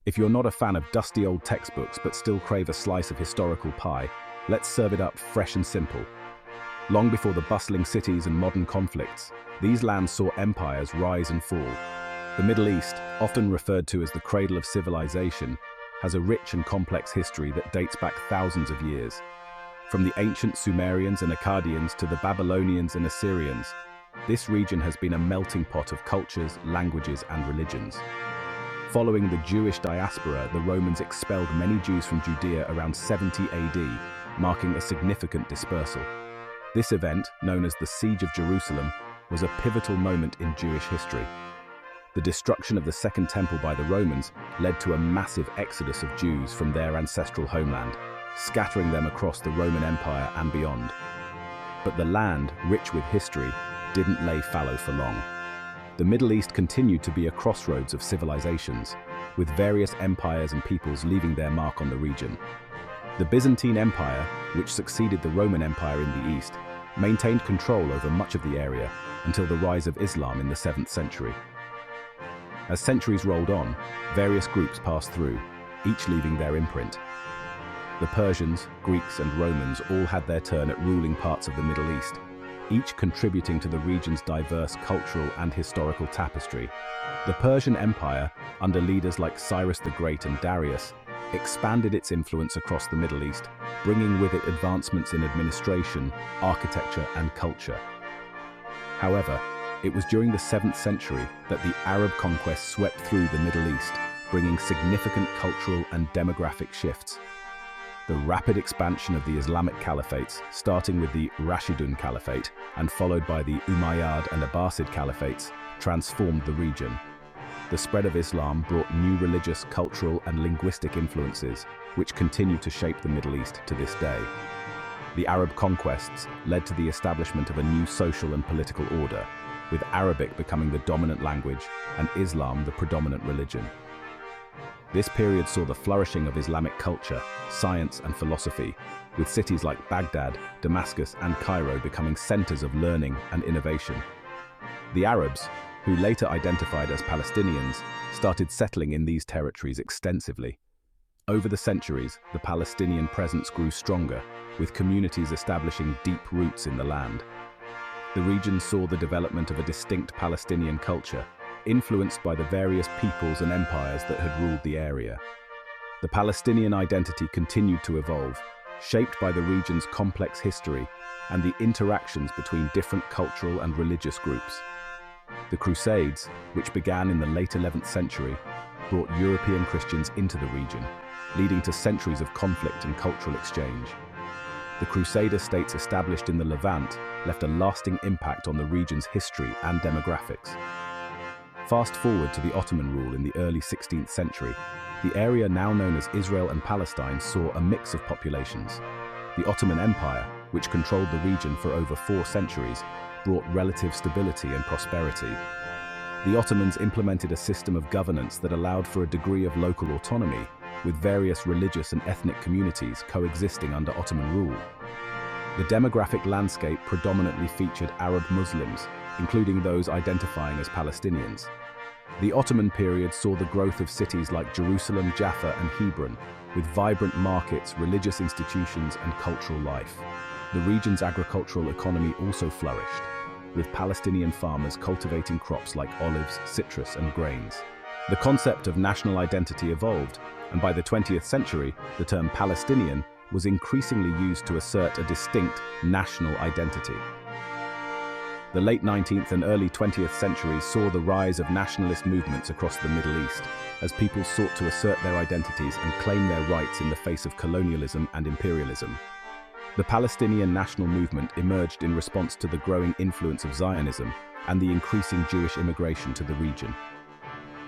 If you're not a fan of dusty old textbooks but still crave a slice of historical pie, let's serve it up fresh and simple. Long before the bustling cities and modern conflicts, these lands saw empires rise and fall. The Middle East, often referred to as the cradle of civilization, has a rich and complex history that dates back thousands of years. From the ancient Sumerians and Akkadians to the Babylonians and Assyrians, this region has been a melting pot of cultures, languages, and religions. Following the Jewish diaspora, the Romans expelled many Jews from Judea around 70 AD, marking a significant dispersal. This event, known as the Siege of Jerusalem, was a pivotal moment in Jewish history. The destruction of the Second Temple by the Romans led to a massive exodus of Jews from their ancestral homeland, scattering them across the Roman Empire and beyond. But the land, rich with history, didn't lay fallow for long. The Middle East continued to be a crossroads of civilizations, with various empires and peoples leaving their mark on the region. The Byzantine Empire, which succeeded the Roman Empire in the east, maintained control over much of the area until the rise of Islam in the 7th century. As centuries rolled on, various groups passed through, each leaving their imprint. The Persians, Greeks, and Romans all had their turn at ruling parts of the Middle East, each contributing to the region's diverse cultural and historical tapestry. The Persian Empire, under leaders like Cyrus the Great and Darius, expanded its influence across the Middle East, bringing with it advancements in administration, architecture, and culture. However, it was during the 7th century that the Arab conquests swept through the Middle East, bringing significant cultural and demographic shifts. The rapid expansion of the Islamic caliphates, starting with the Rashidun Caliphate and followed by the Umayyad and Abbasid caliphates, transformed the region. The spread of Islam brought new religious, cultural, and linguistic influences, which continue to shape the Middle East to this day. The Arab conquests led to the establishment of a new social and political order, with Arabic becoming the dominant language and Islam the predominant religion. This period saw the flourishing of Islamic culture, science, and philosophy, with cities like Baghdad, Damascus, and Cairo becoming centers of learning and innovation. The Arabs, who later identified as Palestinians, started settling in these territories extensively. Over the centuries, the Palestinian presence grew stronger, with communities establishing deep roots in the land. The region saw the development of a distinct Palestinian culture, influenced by the various peoples and empires that had ruled the area. The Palestinian identity continued to evolve, shaped by the region's complex history and the interactions between different cultural and religious groups. The Crusades, which began in the late 11th century, brought European Christians into the region, leading to centuries of conflict and cultural exchange. The Crusader states established in the Levant left a lasting impact on the region's history and demographics. Fast forward to the Ottoman rule in the early 16th century, the area now known as Israel and Palestine saw a mix of populations. The Ottoman Empire, which controlled the region for over 4 centuries, brought relative stability and prosperity. The Ottomans implemented a system of governance that allowed for a degree of local autonomy, with various religious and ethnic communities coexisting under Ottoman rule. The demographic landscape predominantly featured Arab Muslims, including those identifying as Palestinians. The Ottoman period saw the growth of cities like Jerusalem, Jaffa, and Hebron, with vibrant markets, religious institutions, and cultural life. The region's agricultural economy also flourished, with Palestinian farmers cultivating crops like olives, citrus, and grains. The concept of national identity evolved, and by the 20th century, the term Palestinian was increasingly used to assert a distinct national identity. The late 19th and early 20th centuries saw the rise of nationalist movements across the Middle East, as people sought to assert their identities and claim their rights in the face of colonialism and imperialism. The Palestinian national movement emerged in response to the growing influence of Zionism and the increasing Jewish immigration to the region.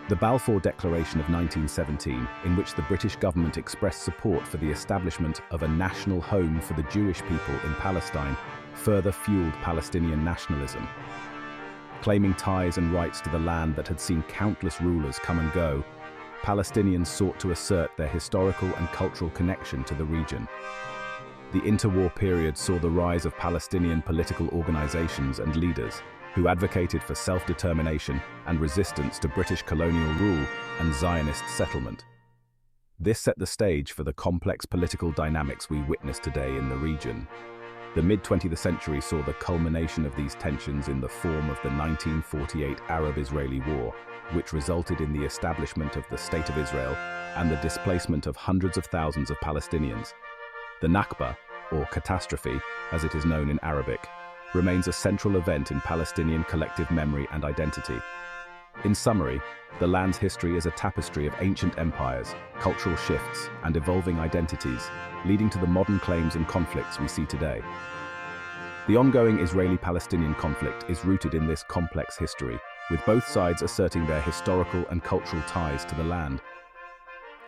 The Balfour Declaration of 1917, in which the British government expressed support for the establishment of a national home for the Jewish people in Palestine, further fueled Palestinian nationalism. Claiming ties and rights to the land that had seen countless rulers come and go, Palestinians sought to assert their historical and cultural connection to the region. The interwar period saw the rise of Palestinian political organizations and leaders who advocated for self-determination and resistance to British colonial rule and Zionist settlement. This set the stage for the complex political dynamics we witness today in the region. The mid-20th century saw the culmination of these tensions in the form of the 1948 Arab-Israeli War, which resulted in the establishment of the State of Israel and the displacement of hundreds of thousands of Palestinians. The Nakba, or catastrophe, as it is known in Arabic, remains a central event in Palestinian collective memory and identity. In summary, the land's history is a tapestry of ancient empires, cultural shifts, and evolving identities, leading to the modern claims and conflicts we see today. The ongoing Israeli-Palestinian conflict is rooted in this complex history, with both sides asserting their historical and cultural ties to the land.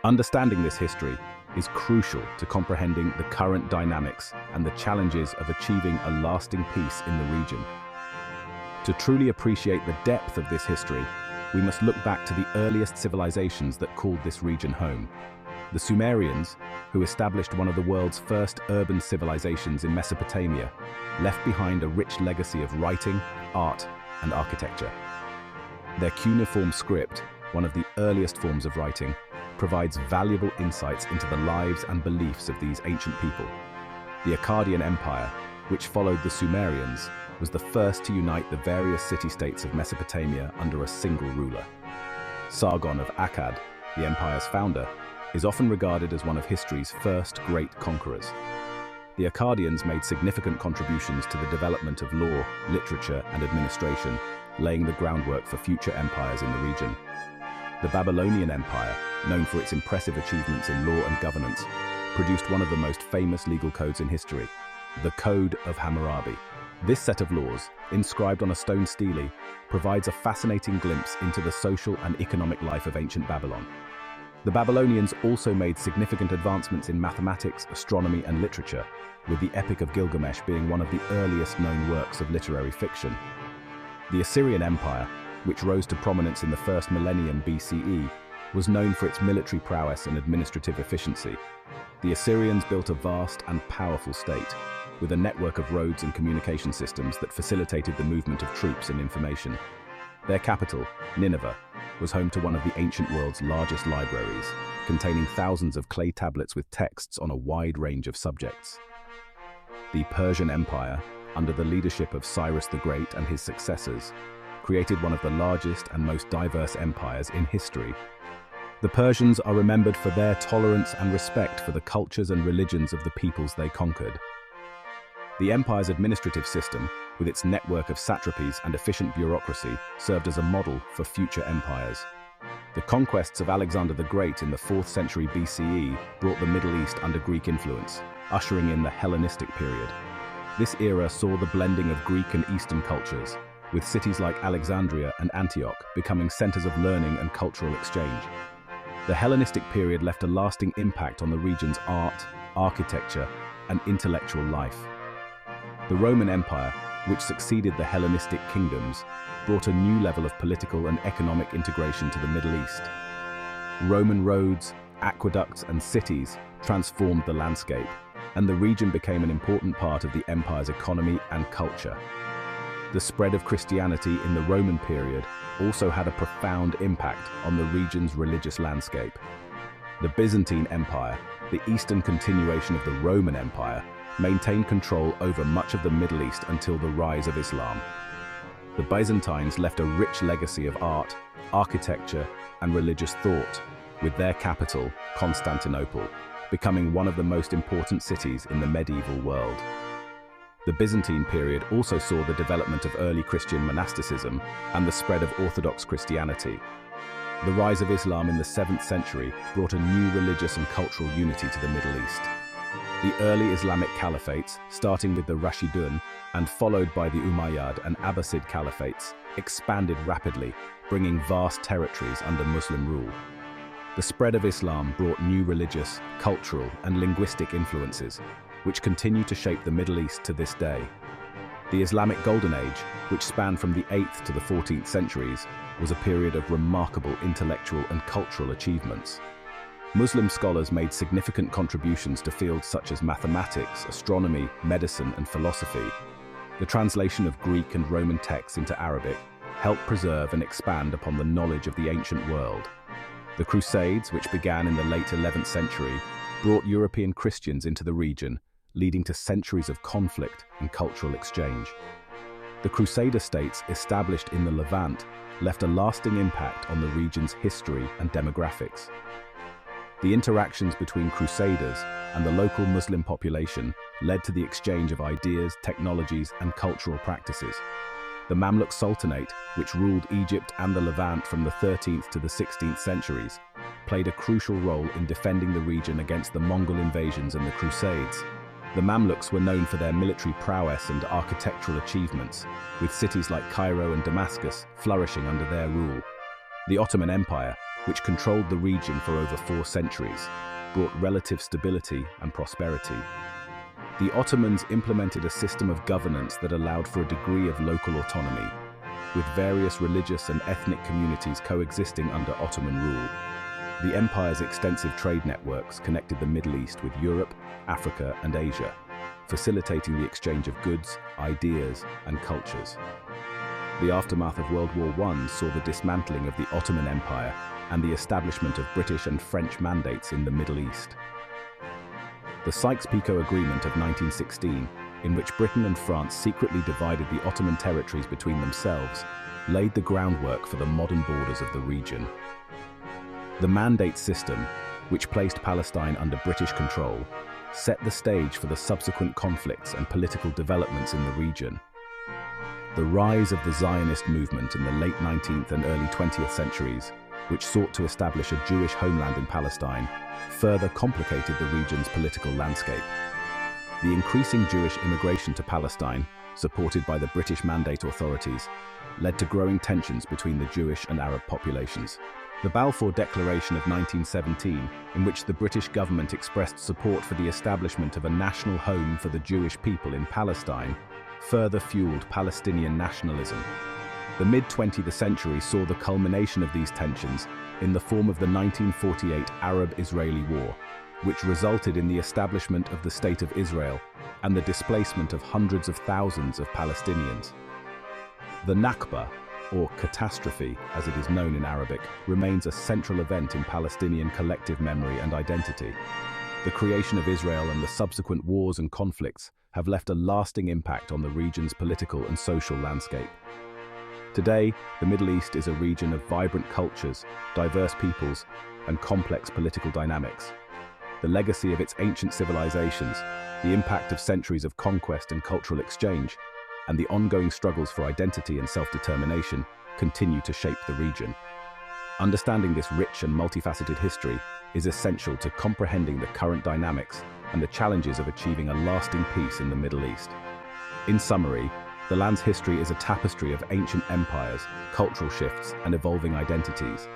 Understanding this history is crucial to comprehending the current dynamics and the challenges of achieving a lasting peace in the region. To truly appreciate the depth of this history, we must look back to the earliest civilizations that called this region home. The Sumerians, who established one of the world's first urban civilizations in Mesopotamia, left behind a rich legacy of writing, art, and architecture. Their cuneiform script, one of the earliest forms of writing, provides valuable insights into the lives and beliefs of these ancient people. The Akkadian Empire, which followed the Sumerians, was the first to unite the various city-states of Mesopotamia under a single ruler. Sargon of Akkad, the empire's founder, is often regarded as one of history's first great conquerors. The Akkadians made significant contributions to the development of law, literature, and administration, laying the groundwork for future empires in the region. The Babylonian Empire, known for its impressive achievements in law and governance, produced one of the most famous legal codes in history, the Code of Hammurabi. This set of laws, inscribed on a stone stele, provides a fascinating glimpse into the social and economic life of ancient Babylon. The Babylonians also made significant advancements in mathematics, astronomy, and literature, with the Epic of Gilgamesh being one of the earliest known works of literary fiction. The Assyrian Empire, which rose to prominence in the first millennium BCE, was known for its military prowess and administrative efficiency. The Assyrians built a vast and powerful state, with a network of roads and communication systems that facilitated the movement of troops and information. Their capital, Nineveh, was home to one of the ancient world's largest libraries, containing thousands of clay tablets with texts on a wide range of subjects. The Persian Empire, under the leadership of Cyrus the Great and his successors, created one of the largest and most diverse empires in history. The Persians are remembered for their tolerance and respect for the cultures and religions of the peoples they conquered. The empire's administrative system, with its network of satrapies and efficient bureaucracy, served as a model for future empires. The conquests of Alexander the Great in the 4th century BCE brought the Middle East under Greek influence, ushering in the Hellenistic period. This era saw the blending of Greek and Eastern cultures, with cities like Alexandria and Antioch becoming centers of learning and cultural exchange. The Hellenistic period left a lasting impact on the region's art, architecture, and intellectual life. The Roman Empire, which succeeded the Hellenistic kingdoms, brought a new level of political and economic integration to the Middle East. Roman roads, aqueducts, and cities transformed the landscape, and the region became an important part of the empire's economy and culture. The spread of Christianity in the Roman period also had a profound impact on the region's religious landscape. The Byzantine Empire, the eastern continuation of the Roman Empire, maintained control over much of the Middle East until the rise of Islam. The Byzantines left a rich legacy of art, architecture, and religious thought, with their capital, Constantinople, becoming one of the most important cities in the medieval world. The Byzantine period also saw the development of early Christian monasticism and the spread of Orthodox Christianity. The rise of Islam in the 7th century brought a new religious and cultural unity to the Middle East. The early Islamic caliphates, starting with the Rashidun and followed by the Umayyad and Abbasid caliphates, expanded rapidly, bringing vast territories under Muslim rule. The spread of Islam brought new religious, cultural, and linguistic influences, which continue to shape the Middle East to this day. The Islamic Golden Age, which spanned from the 8th to the 14th centuries, was a period of remarkable intellectual and cultural achievements. Muslim scholars made significant contributions to fields such as mathematics, astronomy, medicine, and philosophy. The translation of Greek and Roman texts into Arabic helped preserve and expand upon the knowledge of the ancient world. The Crusades, which began in the late 11th century, brought European Christians into the region, leading to centuries of conflict and cultural exchange. The Crusader states established in the Levant left a lasting impact on the region's history and demographics. The interactions between Crusaders and the local Muslim population led to the exchange of ideas, technologies, and cultural practices. The Mamluk Sultanate, which ruled Egypt and the Levant from the 13th to the 16th centuries, played a crucial role in defending the region against the Mongol invasions and the Crusades. The Mamluks were known for their military prowess and architectural achievements, with cities like Cairo and Damascus flourishing under their rule. The Ottoman Empire, which controlled the region for over 4 centuries, brought relative stability and prosperity. The Ottomans implemented a system of governance that allowed for a degree of local autonomy, with various religious and ethnic communities coexisting under Ottoman rule. The empire's extensive trade networks connected the Middle East with Europe, Africa, and Asia, facilitating the exchange of goods, ideas, and cultures. The aftermath of World War I saw the dismantling of the Ottoman Empire and the establishment of British and French mandates in the Middle East. The Sykes-Picot Agreement of 1916, in which Britain and France secretly divided the Ottoman territories between themselves, laid the groundwork for the modern borders of the region. The Mandate system, which placed Palestine under British control, set the stage for the subsequent conflicts and political developments in the region. The rise of the Zionist movement in the late 19th and early 20th centuries, which sought to establish a Jewish homeland in Palestine, further complicated the region's political landscape. The increasing Jewish immigration to Palestine, supported by the British Mandate authorities, led to growing tensions between the Jewish and Arab populations. The Balfour Declaration of 1917, in which the British government expressed support for the establishment of a national home for the Jewish people in Palestine, further fueled Palestinian nationalism. The mid-20th century saw the culmination of these tensions in the form of the 1948 Arab-Israeli War, which resulted in the establishment of the State of Israel and the displacement of hundreds of thousands of Palestinians. The Nakba, or catastrophe as it is known in Arabic, remains a central event in Palestinian collective memory and identity. The creation of Israel and the subsequent wars and conflicts have left a lasting impact on the region's political and social landscape. Today, the Middle East is a region of vibrant cultures, diverse peoples, and complex political dynamics. The legacy of its ancient civilizations, the impact of centuries of conquest and cultural exchange, and the ongoing struggles for identity and self-determination continue to shape the region. Understanding this rich and multifaceted history is essential to comprehending the current dynamics and the challenges of achieving a lasting peace in the Middle East. In summary, the land's history is a tapestry of ancient empires, cultural shifts, and evolving identities,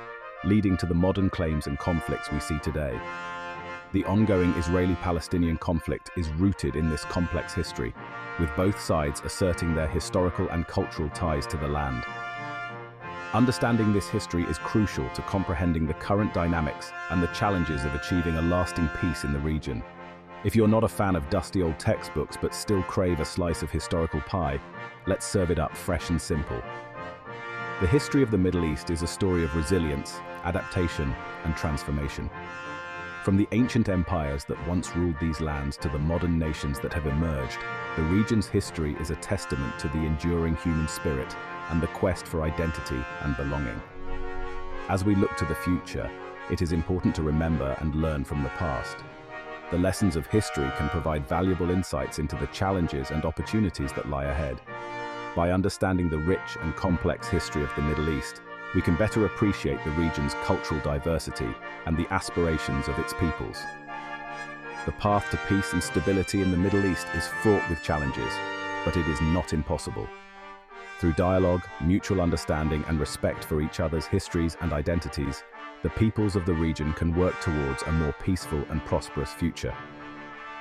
leading to the modern claims and conflicts we see today. The ongoing Israeli-Palestinian conflict is rooted in this complex history, with both sides asserting their historical and cultural ties to the land. Understanding this history is crucial to comprehending the current dynamics and the challenges of achieving a lasting peace in the region. If you're not a fan of dusty old textbooks but still crave a slice of historical pie, let's serve it up fresh and simple. The history of the Middle East is a story of resilience, adaptation, and transformation. From the ancient empires that once ruled these lands to the modern nations that have emerged, the region's history is a testament to the enduring human spirit and the quest for identity and belonging. As we look to the future, it is important to remember and learn from the past. The lessons of history can provide valuable insights into the challenges and opportunities that lie ahead. By understanding the rich and complex history of the Middle East, we can better appreciate the region's cultural diversity and the aspirations of its peoples. The path to peace and stability in the Middle East is fraught with challenges, but it is not impossible. Through dialogue, mutual understanding, and respect for each other's histories and identities, the peoples of the region can work towards a more peaceful and prosperous future.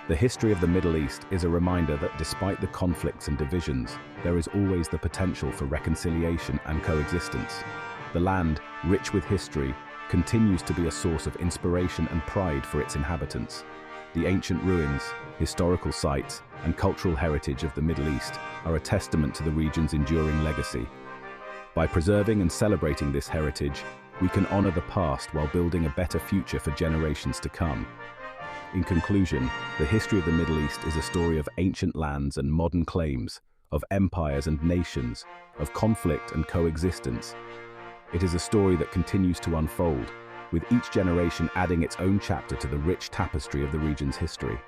The history of the Middle East is a reminder that despite the conflicts and divisions, there is always the potential for reconciliation and coexistence. The land, rich with history, continues to be a source of inspiration and pride for its inhabitants. The ancient ruins, historical sites, and cultural heritage of the Middle East are a testament to the region's enduring legacy. By preserving and celebrating this heritage, we can honor the past while building a better future for generations to come. In conclusion, the history of the Middle East is a story of ancient lands and modern claims, of empires and nations, of conflict and coexistence. It is a story that continues to unfold, with each generation adding its own chapter to the rich tapestry of the region's history.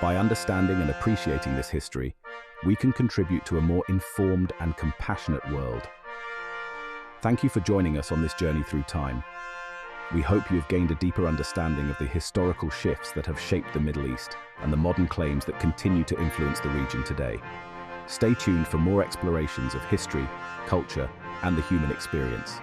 By understanding and appreciating this history, we can contribute to a more informed and compassionate world. Thank you for joining us on this journey through time. We hope you have gained a deeper understanding of the historical shifts that have shaped the Middle East and the modern claims that continue to influence the region today. Stay tuned for more explorations of history, culture, and the human experience.